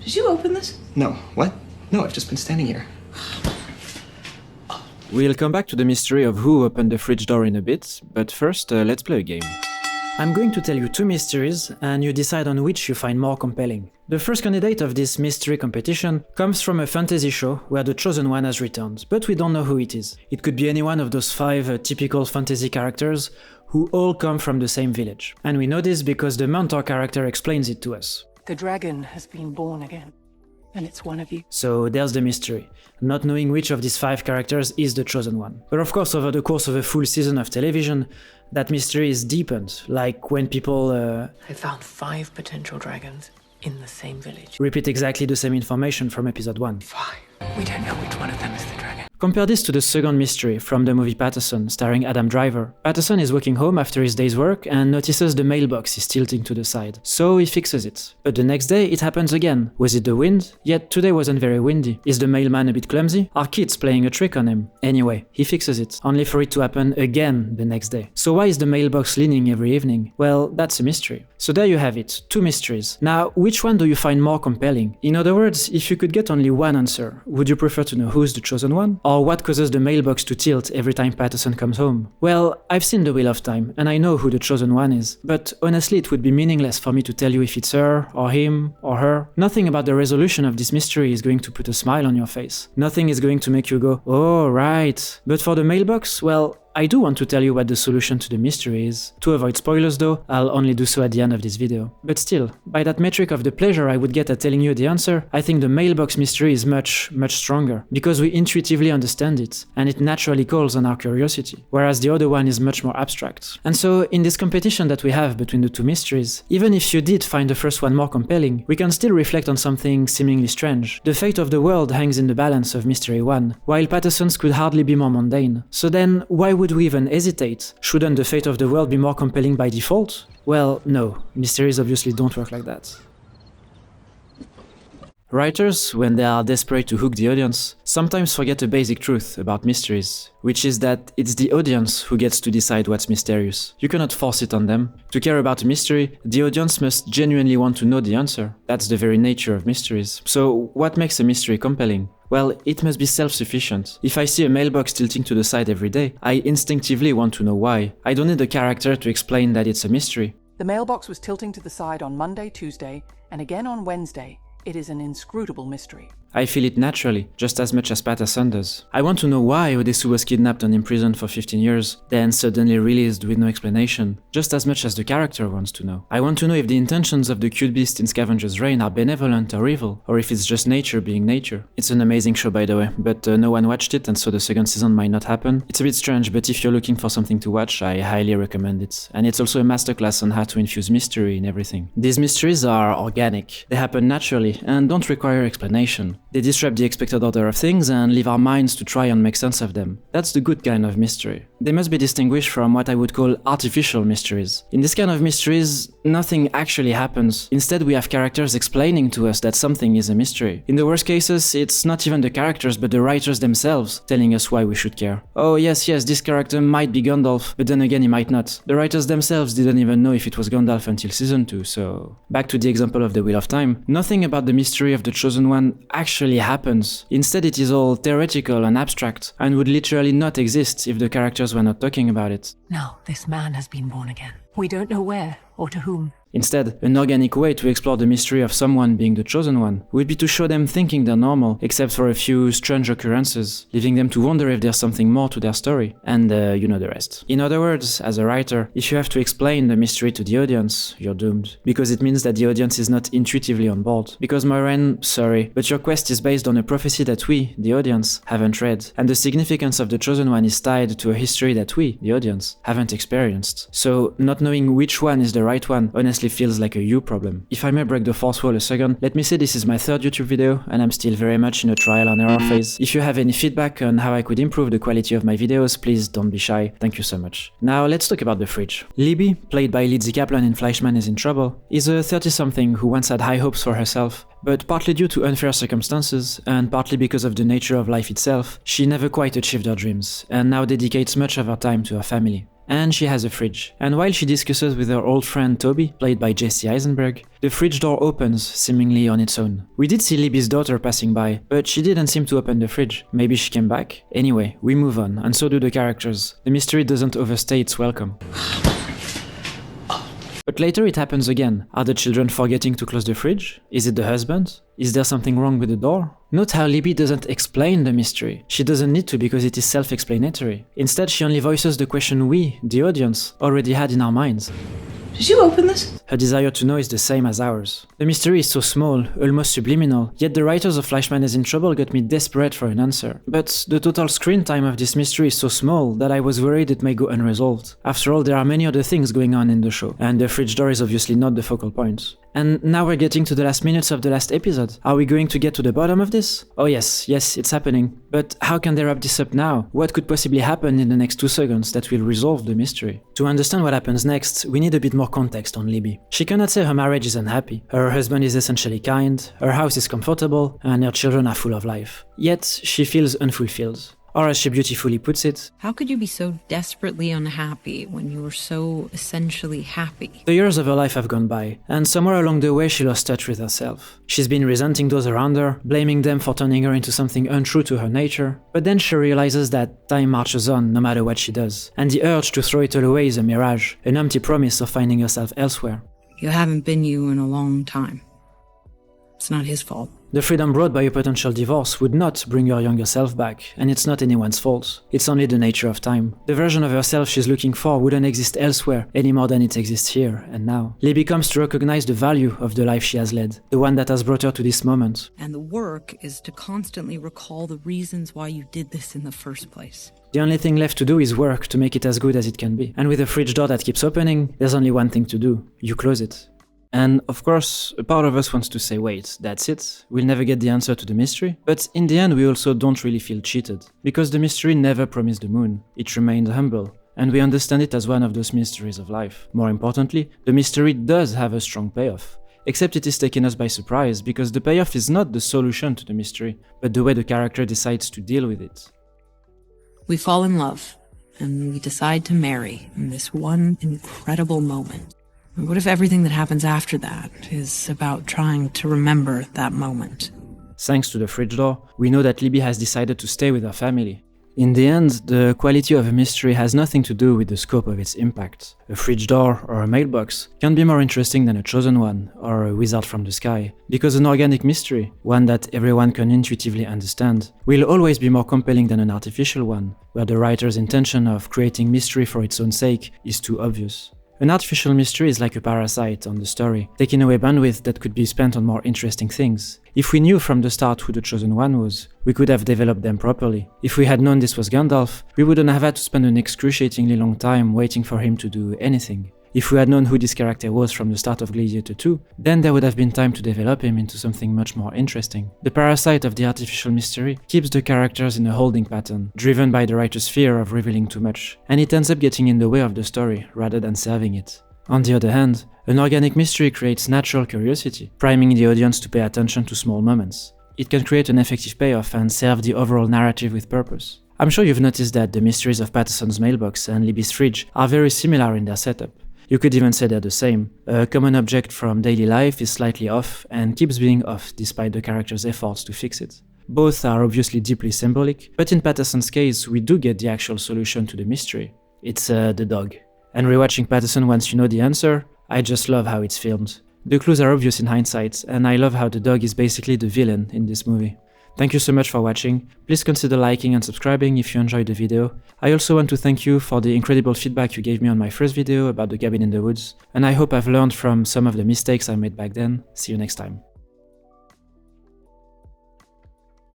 Did you open this? No. What? No, I've just been standing here. We'll come back to the mystery of who opened the fridge door in a bit, but first, let's play a game. I'm going to tell you two mysteries, and you decide on which you find more compelling. The first candidate of this mystery competition comes from a fantasy show where the chosen one has returned, but we don't know who it is. It could be any one of those 5 typical fantasy characters who all come from the same village. And we know this because the mentor character explains it to us. The dragon has been born again, and it's one of you. So there's the mystery, not knowing which of these 5 characters is the chosen one. But of course, over the course of a full season of television, that mystery is deepened, like when people I found 5 potential dragons in the same village. repeat exactly the same information from episode 1. 5. We don't know which one of them is the dragon. Compare this to the second mystery from the movie Paterson, starring Adam Driver. Paterson is walking home after his day's work and notices the mailbox is tilting to the side, so he fixes it. But the next day it happens again. Was it the wind? Yet today wasn't very windy. Is the mailman a bit clumsy? Are kids playing a trick on him? Anyway, he fixes it, only for it to happen again the next day. So why is the mailbox leaning every evening? Well, that's a mystery. So there you have it, 2 mysteries. Now, which one do you find more compelling? In other words, if you could get only one answer, would you prefer to know who's the chosen one? Or what causes the mailbox to tilt every time Paterson comes home? Well, I've seen The Wheel of Time, and I know who the chosen one is, but honestly it would be meaningless for me to tell you if it's her, or him, or her. Nothing about the resolution of this mystery is going to put a smile on your face. Nothing is going to make you go, oh right. But for the mailbox, well, I do want to tell you what the solution to the mystery is. To avoid spoilers though, I'll only do so at the end of this video. But still, by that metric of the pleasure I would get at telling you the answer, I think the mailbox mystery is much stronger, because we intuitively understand it, and it naturally calls on our curiosity, whereas the other one is much more abstract. And so, in this competition that we have between the 2 mysteries, even if you did find the first one more compelling, we can still reflect on something seemingly strange. The fate of the world hangs in the balance of mystery 1, while Paterson's could hardly be more mundane. So then, why would we even hesitate? Shouldn't the fate of the world be more compelling by default? Well, no, mysteries obviously don't work like that. Writers, when they are desperate to hook the audience, sometimes forget a basic truth about mysteries, which is that it's the audience who gets to decide what's mysterious. You cannot force it on them. To care about a mystery, the audience must genuinely want to know the answer. That's the very nature of mysteries. So, what makes a mystery compelling? Well, it must be self-sufficient. If I see a mailbox tilting to the side every day, I instinctively want to know why. I don't need a character to explain that it's a mystery. The mailbox was tilting to the side on Monday, Tuesday, and again on Wednesday. It is an inscrutable mystery. I feel it naturally, just as much as Paterson does. I want to know why Odessu was kidnapped and imprisoned for 15 years, then suddenly released with no explanation, just as much as the character wants to know. I want to know if the intentions of the cute beast in Scavengers' reign are benevolent or evil, or if it's just nature being nature. It's an amazing show, by the way, but no one watched it, and so the second season might not happen. It's a bit strange, but if you're looking for something to watch, I highly recommend it. And it's also a masterclass on how to infuse mystery in everything. These mysteries are organic. They happen naturally, and don't require explanation. They disrupt the expected order of things and leave our minds to try and make sense of them. That's the good kind of mystery. They must be distinguished from what I would call artificial mysteries. In this kind of mysteries, nothing actually happens. Instead, we have characters explaining to us that something is a mystery. In the worst cases, it's not even the characters but the writers themselves telling us why we should care. Oh yes, this character might be Gandalf, but then again he might not. The writers themselves didn't even know if it was Gandalf until season 2, so... Back to the example of The Wheel of Time. Nothing about the mystery of the chosen one actually happens. Instead, it is all theoretical and abstract, and would literally not exist if the characters were not talking about it. Now, this man has been born again. We don't know where or to whom. Instead, an organic way to explore the mystery of someone being the chosen one would be to show them thinking they're normal, except for a few strange occurrences, leaving them to wonder if there's something more to their story, and you know the rest. In other words, as a writer, if you have to explain the mystery to the audience, you're doomed, because it means that the audience is not intuitively on board. Because Moiraine, sorry, but your quest is based on a prophecy that we, the audience, haven't read, and the significance of the chosen one is tied to a history that we, the audience, haven't experienced. So, not knowing which one is the right one, honestly feels like a you problem. If I may break the fourth wall a second, let me say this is my 3rd YouTube video, and I'm still very much in a trial and error phase. If you have any feedback on how I could improve the quality of my videos, please don't be shy. Thank you so much. Now let's talk about the fridge. Libby, played by Lizzie Kaplan in Fleishman Is in Trouble, is a 30-something who once had high hopes for herself, but partly due to unfair circumstances, and partly because of the nature of life itself, she never quite achieved her dreams, and now dedicates much of her time to her family. and she has a fridge. And while she discusses with her old friend Toby, played by Jesse Eisenberg, the fridge door opens, seemingly on its own. We did see Libby's daughter passing by, but she didn't seem to open the fridge. Maybe she came back? Anyway, we move on, and so do the characters. The mystery doesn't overstay its welcome. But later it happens again. Are the children forgetting to close the fridge? Is it the husband? Is there something wrong with the door? Note how Libby doesn't explain the mystery. She doesn't need to because it is self-explanatory. Instead, she only voices the question we, the audience, already had in our minds. Did you open this? Her desire to know is the same as ours. The mystery is so small, almost subliminal, yet the writers of Fleishman Is in Trouble got me desperate for an answer. But the total screen time of this mystery is so small that I was worried it may go unresolved. After all, there are many other things going on in the show, and the fridge door is obviously not the focal point. And now we're getting to the last minutes of the last episode. Are we going to get to the bottom of this? Oh yes, it's happening. But how can they wrap this up now? What could possibly happen in the next 2 seconds that will resolve the mystery? To understand what happens next, we need a bit more context on Libby. She cannot say her marriage is unhappy, her husband is essentially kind, her house is comfortable, and her children are full of life. Yet, she feels unfulfilled. Or as she beautifully puts it, how could you be so desperately unhappy when you were so essentially happy? The years of her life have gone by, and somewhere along the way she lost touch with herself. She's been resenting those around her, blaming them for turning her into something untrue to her nature, but then she realizes that time marches on no matter what she does, and the urge to throw it all away is a mirage, an empty promise of finding herself elsewhere. You haven't been you in a long time. It's not his fault. The freedom brought by a potential divorce would not bring her younger self back, and it's not anyone's fault. It's only the nature of time. The version of herself she's looking for wouldn't exist elsewhere any more than it exists here and now. Libby comes to recognize the value of the life she has led, the one that has brought her to this moment. And the work is to constantly recall the reasons why you did this in the first place. The only thing left to do is work to make it as good as it can be. And with a fridge door that keeps opening, there's only one thing to do. You close it. And of course, a part of us wants to say, wait, that's it? We'll never get the answer to the mystery? But in the end, we also don't really feel cheated. Because the mystery never promised the moon. It remained humble. And we understand it as one of those mysteries of life. More importantly, the mystery does have a strong payoff. Except it is taking us by surprise, because the payoff is not the solution to the mystery, but the way the character decides to deal with it. We fall in love, and we decide to marry in this one incredible moment. What if everything that happens after that is about trying to remember that moment? Thanks to the fridge door, we know that Libby has decided to stay with her family. In the end, the quality of a mystery has nothing to do with the scope of its impact. A fridge door or a mailbox can be more interesting than a chosen one or a wizard from the sky, because an organic mystery, one that everyone can intuitively understand, will always be more compelling than an artificial one, where the writer's intention of creating mystery for its own sake is too obvious. An artificial mystery is like a parasite on the story, taking away bandwidth that could be spent on more interesting things. If we knew from the start who the chosen one was, we could have developed them properly. If we had known this was Gandalf, we wouldn't have had to spend an excruciatingly long time waiting for him to do anything. If we had known who this character was from the start of Gladiator 2, then there would have been time to develop him into something much more interesting. The parasite of the artificial mystery keeps the characters in a holding pattern, driven by the writer's fear of revealing too much, and it ends up getting in the way of the story rather than serving it. On the other hand, an organic mystery creates natural curiosity, priming the audience to pay attention to small moments. It can create an effective payoff and serve the overall narrative with purpose. I'm sure you've noticed that the mysteries of Paterson's mailbox and Libby's fridge are very similar in their setup. You could even say they're the same. A common object from daily life is slightly off and keeps being off despite the character's efforts to fix it. Both are obviously deeply symbolic, but in Paterson's case we do get the actual solution to the mystery. It's the dog. And rewatching Paterson once you know the answer, I just love how it's filmed. The clues are obvious in hindsight, and I love how the dog is basically the villain in this movie. Thank you so much for watching. Please consider liking and subscribing if you enjoyed the video. I also want to thank you for the incredible feedback you gave me on my first video about the cabin in the woods, and I hope I've learned from some of the mistakes I made back then. See you next time.